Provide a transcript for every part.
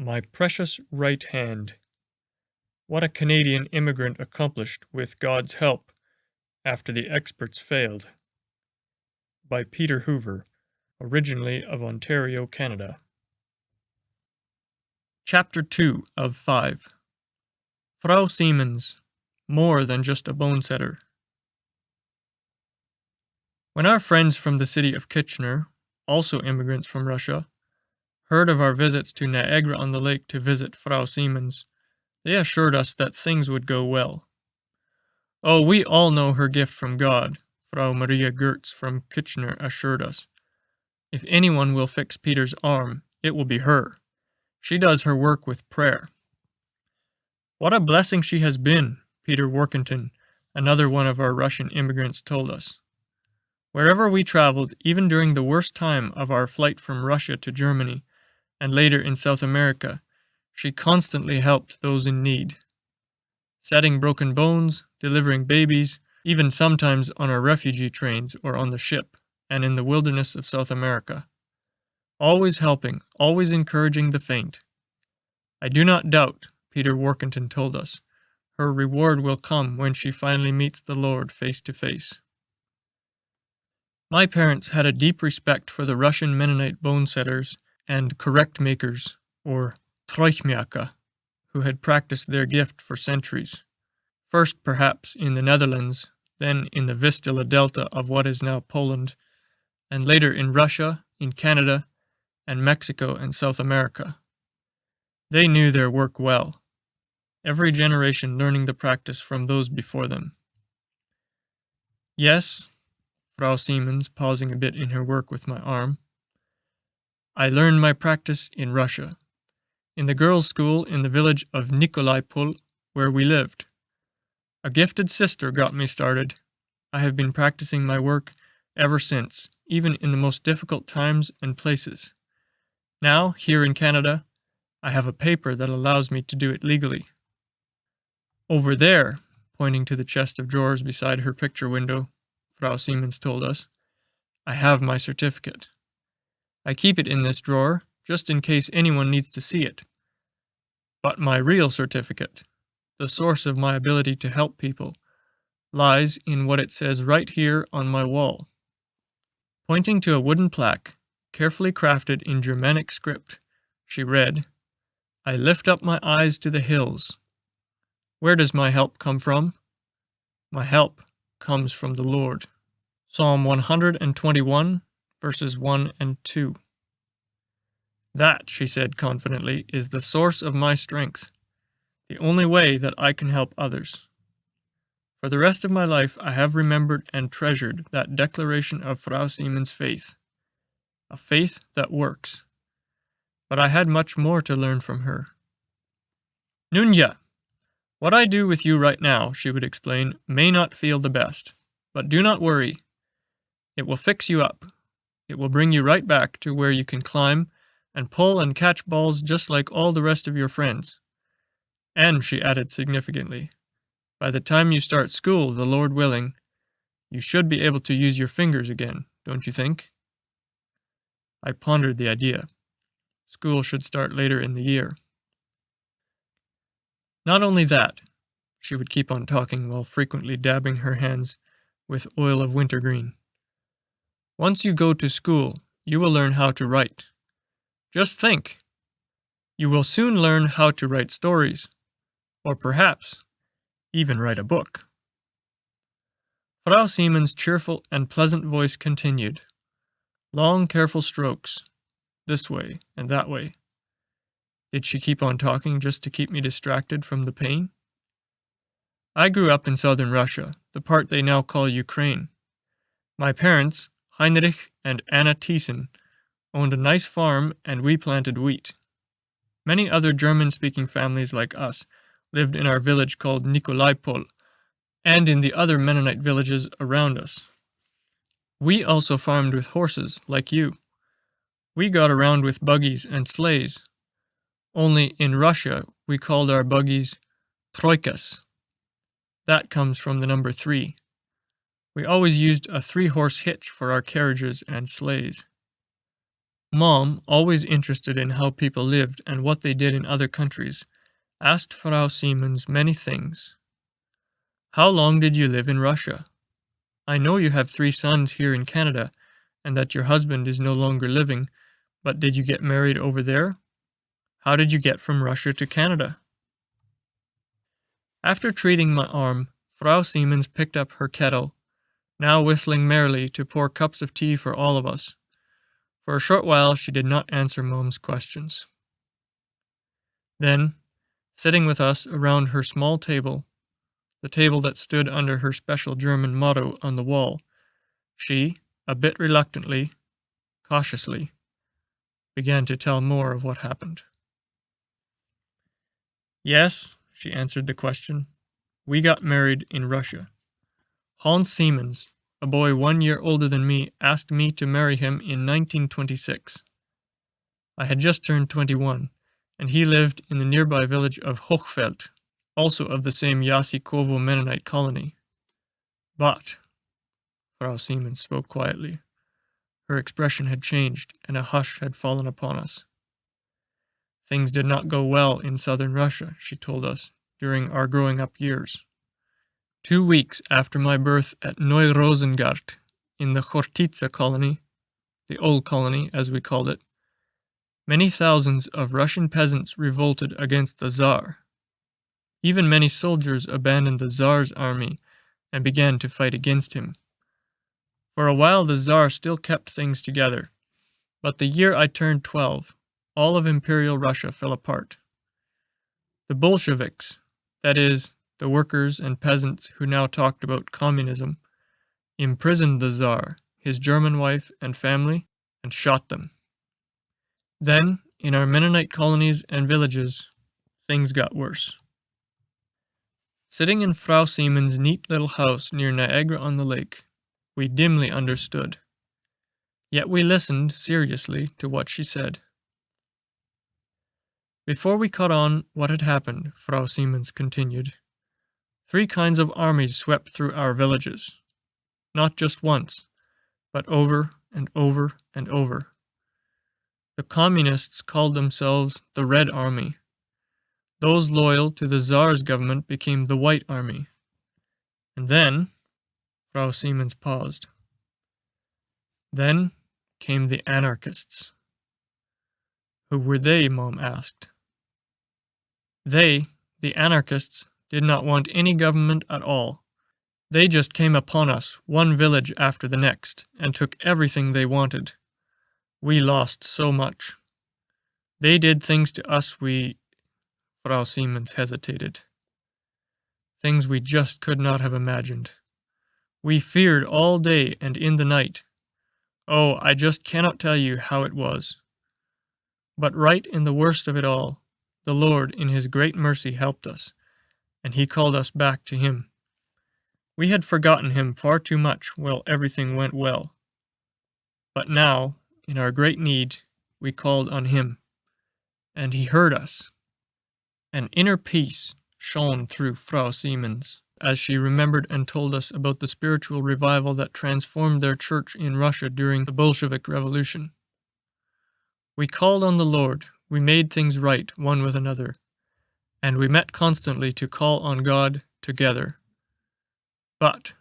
My precious right hand. What a Canadian immigrant accomplished with God's help after the experts failed. By Peter Hoover, originally of Ontario, Canada. Chapter 2 of 5. Frau Siemens, more than just a bone setter. When our friends from the city of Kitchener, also immigrants from Russia, heard of our visits to Niagara-on-the-Lake to visit Frau Siemens, they assured us that things would go well. Oh, we all know her gift from God, Frau Maria Gertz from Kitchener assured us. If anyone will fix Peter's arm, it will be her. She does her work with prayer. What a blessing she has been, Peter Workington, another one of our Russian immigrants, told us. Wherever we traveled, even during the worst time of our flight from Russia to Germany, and later in South America, she constantly helped those in need. Setting broken bones, delivering babies, even sometimes on our refugee trains or on the ship, and in the wilderness of South America. Always helping, always encouraging the faint. I do not doubt, Peter Workington told us, her reward will come when she finally meets the Lord face to face. My parents had a deep respect for the Russian Mennonite bone setters and correct makers, or troichmiaka, who had practiced their gift for centuries. First, perhaps, in the Netherlands, then in the Vistula Delta of what is now Poland, and later in Russia, in Canada, and Mexico and South America. They knew their work well, every generation learning the practice from those before them. Yes, Frau Siemens, pausing a bit in her work with my arm, I learned my practice in Russia, in the girls' school in the village of Nikolaipol, where we lived. A gifted sister got me started. I have been practicing my work ever since, even in the most difficult times and places. Now, here in Canada, I have a paper that allows me to do it legally. Over there, pointing to the chest of drawers beside her picture window, Frau Siemens told us, I have my certificate. I keep it in this drawer, just in case anyone needs to see it. But my real certificate, the source of my ability to help people, lies in what it says right here on my wall. Pointing to a wooden plaque, carefully crafted in Germanic script, she read, I lift up my eyes to the hills. Where does my help come from? My help comes from the Lord. Psalm 121, verses 1 and 2. That, she said confidently, is the source of my strength, the only way that I can help others. For the rest of my life, I have remembered and treasured that declaration of Frau Siemens' faith, a faith that works. But I had much more to learn from her. Nun ja, what I do with you right now, she would explain, may not feel the best, but do not worry. It will fix you up. It will bring you right back to where you can climb and pull and catch balls just like all the rest of your friends. And, she added significantly, by the time you start school, the Lord willing, you should be able to use your fingers again, don't you think? I pondered the idea. School should start later in the year. Not only that, she would keep on talking while frequently dabbing her hands with oil of wintergreen. Once you go to school, you will learn how to write. Just think! You will soon learn how to write stories, or perhaps even write a book. Frau Siemens' cheerful and pleasant voice continued. Long, careful strokes, this way and that way. Did she keep on talking just to keep me distracted from the pain? I grew up in southern Russia, the part they now call Ukraine. My parents, Heinrich and Anna Thiessen, owned a nice farm and we planted wheat. Many other German-speaking families like us lived in our village called Nikolaipol and in the other Mennonite villages around us. We also farmed with horses, like you. We got around with buggies and sleighs. Only in Russia, we called our buggies troikas. That comes from the number 3. We always used a 3-horse hitch for our carriages and sleighs. Mom, always interested in how people lived and what they did in other countries, asked Frau Siemens many things. How long did you live in Russia? I know you have 3 sons here in Canada and that your husband is no longer living, but did you get married over there? How did you get from Russia to Canada? After treating my arm, Frau Siemens picked up her kettle, now whistling merrily to pour cups of tea for all of us. For a short while she did not answer Mom's questions. Then, sitting with us around her small table, the table that stood under her special German motto on the wall, she, a bit reluctantly, cautiously, began to tell more of what happened. Yes, she answered the question. We got married in Russia. Hans Siemens, a boy 1 year older than me, asked me to marry him in 1926. I had just turned 21, and he lived in the nearby village of Hochfeld, also of the same Yasikovo Mennonite colony. But, Frau Siemens spoke quietly. Her expression had changed, and a hush had fallen upon us. Things did not go well in southern Russia, she told us, during our growing up years. 2 weeks after my birth at Neu-Rosengart, in the Chortitza colony, the old colony as we called it, many thousands of Russian peasants revolted against the Tsar. Even many soldiers abandoned the Tsar's army and began to fight against him. For a while the Tsar still kept things together, but the year I turned 12, all of Imperial Russia fell apart. The Bolsheviks, that is, the workers and peasants who now talked about communism, imprisoned the Tsar, his German wife and family, and shot them. Then, in our Mennonite colonies and villages, things got worse. Sitting in Frau Siemens' neat little house near Niagara-on-the-Lake, we dimly understood. Yet we listened seriously to what she said. Before we caught on what had happened, Frau Siemens continued, 3 kinds of armies swept through our villages. Not just once, but over and over and over. The communists called themselves the Red Army. Those loyal to the Tsar's government became the White Army. And then, Frau Siemens paused. Then came the anarchists. Who were they, Mom asked. They, the anarchists, did not want any government at all. They just came upon us, one village after the next, and took everything they wanted. We lost so much. They did things to us Frau Siemens hesitated. Things we just could not have imagined. We feared all day and in the night. Oh, I just cannot tell you how it was. But right in the worst of it all, the Lord in His great mercy helped us, and He called us back to Him. We had forgotten Him far too much while everything went well. But now, in our great need, we called on Him, and He heard us. An inner peace shone through Frau Siemens as she remembered and told us about the spiritual revival that transformed their church in Russia during the Bolshevik Revolution. We called on the Lord, we made things right one with another, and we met constantly to call on God together. But,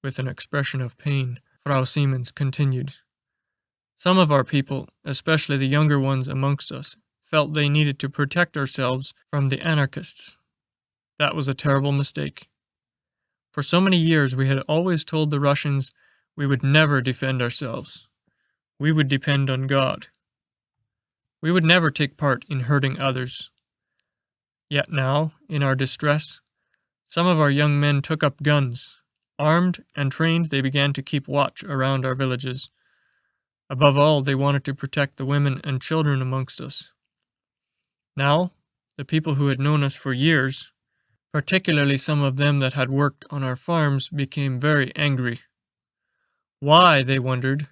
with an expression of pain, Frau Siemens continued, some of our people, especially the younger ones amongst us, felt they needed to protect ourselves from the anarchists. That was a terrible mistake. For so many years we had always told the Russians we would never defend ourselves. We would depend on God. We would never take part in hurting others. Yet now, in our distress, some of our young men took up guns. Armed and trained, they began to keep watch around our villages. Above all, they wanted to protect the women and children amongst us. Now, the people who had known us for years, particularly some of them that had worked on our farms, became very angry. Why, they wondered,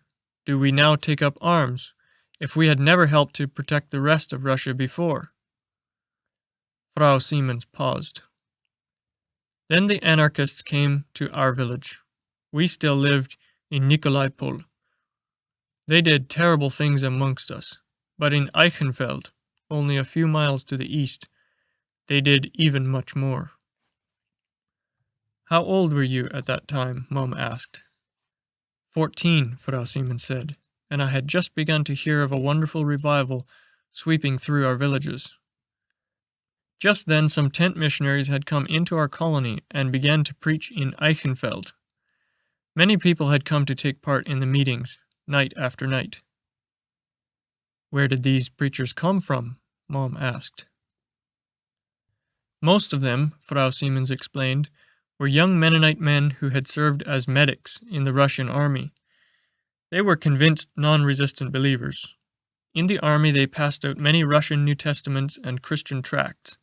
do we now take up arms, if we had never helped to protect the rest of Russia before? Frau Siemens paused. Then the anarchists came to our village. We still lived in Nikolaipol. They did terrible things amongst us, but in Eichenfeld, only a few miles to the east, they did even much more. How old were you at that time? Mom asked. 14, Frau Siemens said, and I had just begun to hear of a wonderful revival sweeping through our villages. Just then some tent missionaries had come into our colony and began to preach in Eichenfeld. Many people had come to take part in the meetings, night after night. Where did these preachers come from? Mom asked. Most of them, Frau Siemens explained, were young Mennonite men who had served as medics in the Russian army. They were convinced non-resistant believers. In the army they passed out many Russian New Testaments and Christian tracts.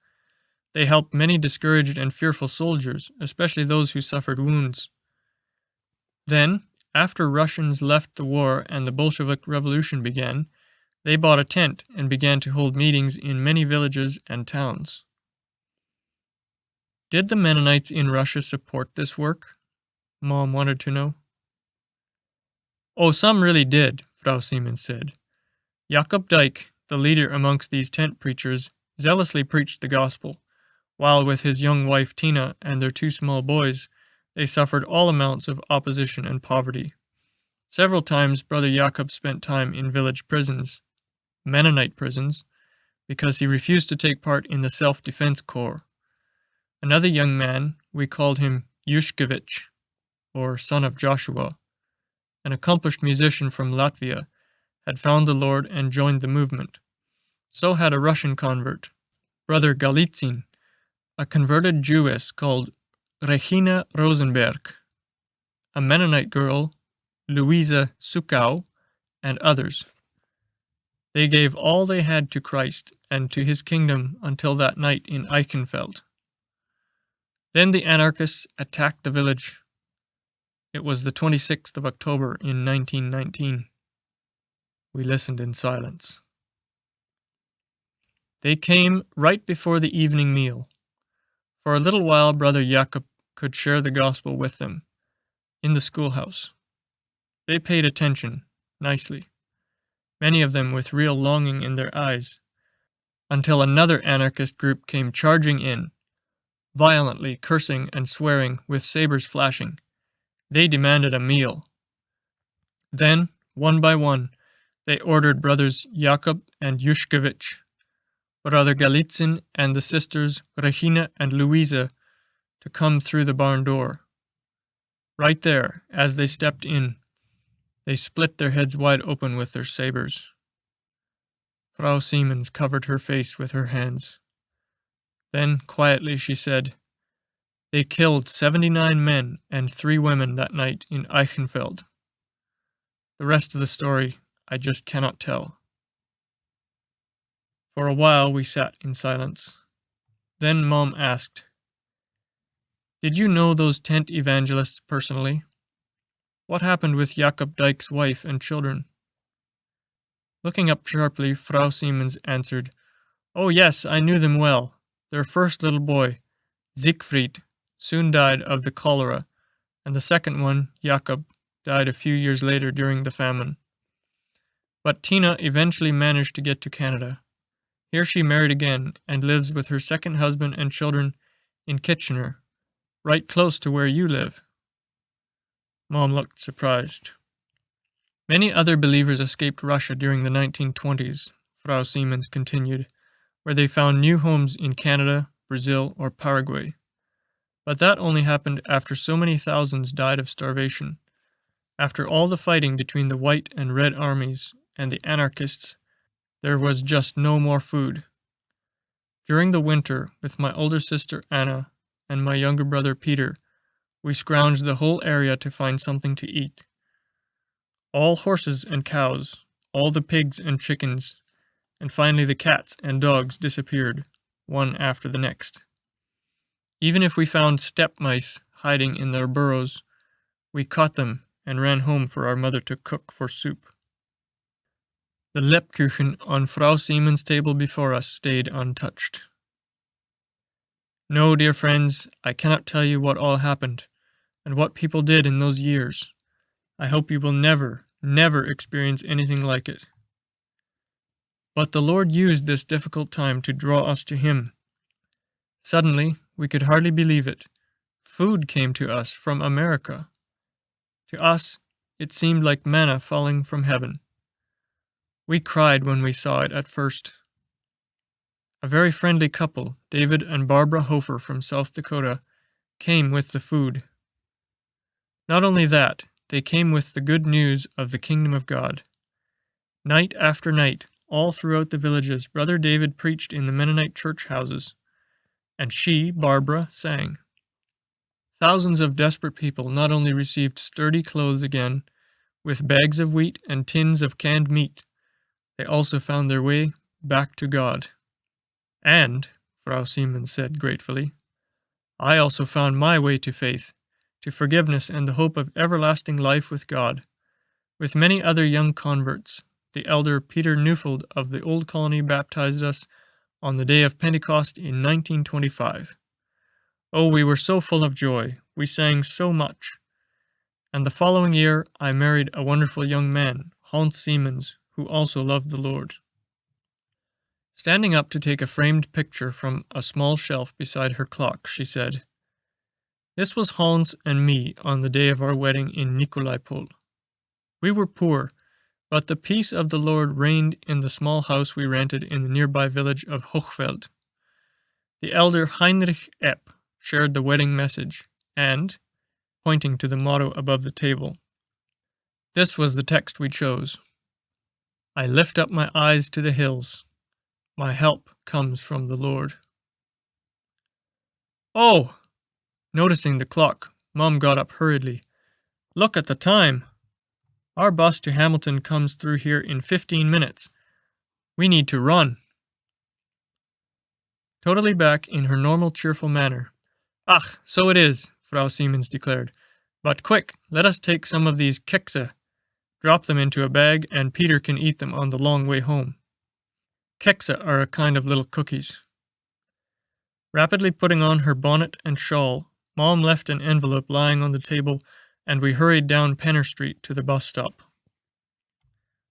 They helped many discouraged and fearful soldiers, especially those who suffered wounds. Then, after Russians left the war and the Bolshevik Revolution began, they bought a tent and began to hold meetings in many villages and towns. Did the Mennonites in Russia support this work? Mom wanted to know. Oh, some really did, Frau Siemens said. Jakob Dyke, the leader amongst these tent preachers, zealously preached the gospel, while with his young wife Tina and their 2 small boys, they suffered all amounts of opposition and poverty. Several times Brother Jakob spent time in village prisons, Mennonite prisons, because he refused to take part in the self-defense corps. Another young man, we called him Yushkevich, or son of Joshua, an accomplished musician from Latvia, had found the Lord and joined the movement. So had a Russian convert, Brother Galitzin, a converted Jewess called Regina Rosenberg, a Mennonite girl, Louisa Sukow, and others. They gave all they had to Christ and to his kingdom until that night in Eichenfeld. Then the anarchists attacked the village. It was the 26th of October in 1919. We listened in silence. They came right before the evening meal. For a little while Brother Jakob could share the gospel with them, in the schoolhouse. They paid attention, nicely, many of them with real longing in their eyes, until another anarchist group came charging in, violently cursing and swearing with sabers flashing. They demanded a meal. Then, one by one, they ordered brothers Jakob and Yushkevich, Brother Galitzin and the sisters Regina and Louisa to come through the barn door. Right there, as they stepped in, they split their heads wide open with their sabers. Frau Siemens covered her face with her hands. Then, quietly, she said, "They killed 79 men and 3 women that night in Eichenfeld. The rest of the story I just cannot tell." For a while we sat in silence. Then Mom asked, "Did you know those tent evangelists personally? What happened with Jakob Dyke's wife and children?" Looking up sharply, Frau Siemens answered, "Oh yes, I knew them well. Their first little boy, Siegfried, soon died of the cholera, and the second one, Jakob, died a few years later during the famine. But Tina eventually managed to get to Canada. Here she married again and lives with her second husband and children in Kitchener, right close to where you live." Mom looked surprised. "Many other believers escaped Russia during the 1920s, Frau Siemens continued, where they found new homes in Canada, Brazil, or Paraguay. But that only happened after so many thousands died of starvation. After all the fighting between the White and Red armies and the anarchists, there was just no more food. During the winter, with my older sister Anna and my younger brother Peter, we scrounged the whole area to find something to eat. All horses and cows, all the pigs and chickens, and finally the cats and dogs disappeared, one after the next. Even if we found steppe mice hiding in their burrows, we caught them and ran home for our mother to cook for soup." The Lebkuchen on Frau Siemens' table before us stayed untouched. "No, dear friends, I cannot tell you what all happened, and what people did in those years. I hope you will never, never experience anything like it. But the Lord used this difficult time to draw us to Him. Suddenly, we could hardly believe it. Food came to us from America. To us, it seemed like manna falling from heaven. We cried when we saw it at first. A very friendly couple, David and Barbara Hoover from South Dakota, came with the food. Not only that, they came with the good news of the kingdom of God. Night after night, all throughout the villages, Brother David preached in the Mennonite church houses, and she, Barbara, sang. Thousands of desperate people not only received sturdy clothes again, with bags of wheat and tins of canned meat, they also found their way back to God. And, Frau Siemens said gratefully, I also found my way to faith, to forgiveness and the hope of everlasting life with God. With many other young converts, the elder Peter Neufeld of the Old Colony baptized us on the day of Pentecost in 1925. Oh, we were so full of joy, we sang so much. And the following year, I married a wonderful young man, Hans Siemens, who also loved the Lord. Standing up to take a framed picture from a small shelf beside her clock, she said, This was Hans and me on the day of our wedding in Nikolaipol. We were poor, but the peace of the Lord reigned in the small house we rented in the nearby village of Hochfeld. The elder Heinrich Epp shared the wedding message, and, pointing to the motto above the table, this was the text we chose. I lift up my eyes to the hills. My help comes from the Lord. Oh! Noticing the clock, Mom got up hurriedly. Look at the time! Our bus to Hamilton comes through here in 15 minutes. We need to run. Totally back in her normal cheerful manner. Ach, so it is, Frau Siemens declared. But quick, let us take some of these kekse. Drop them into a bag, and Peter can eat them on the long way home. Kekse are a kind of little cookies. Rapidly putting on her bonnet and shawl, Mom left an envelope lying on the table, and we hurried down Penner Street to the bus stop.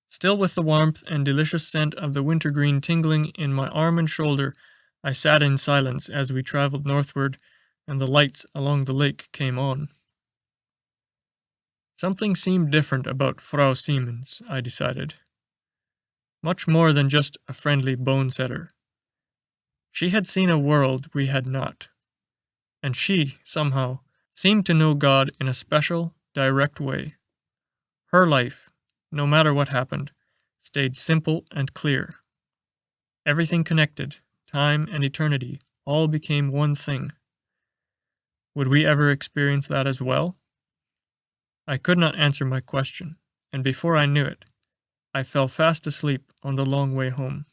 Still with the warmth and delicious scent of the wintergreen tingling in my arm and shoulder, I sat in silence as we traveled northward, and the lights along the lake came on. Something seemed different about Frau Siemens, I decided. Much more than just a friendly bone-setter. She had seen a world we had not, and she, somehow, seemed to know God in a special, direct way. Her life, no matter what happened, stayed simple and clear. Everything connected, time and eternity, all became one thing. Would we ever experience that as well? I could not answer my question, and before I knew it, I fell fast asleep on the long way home.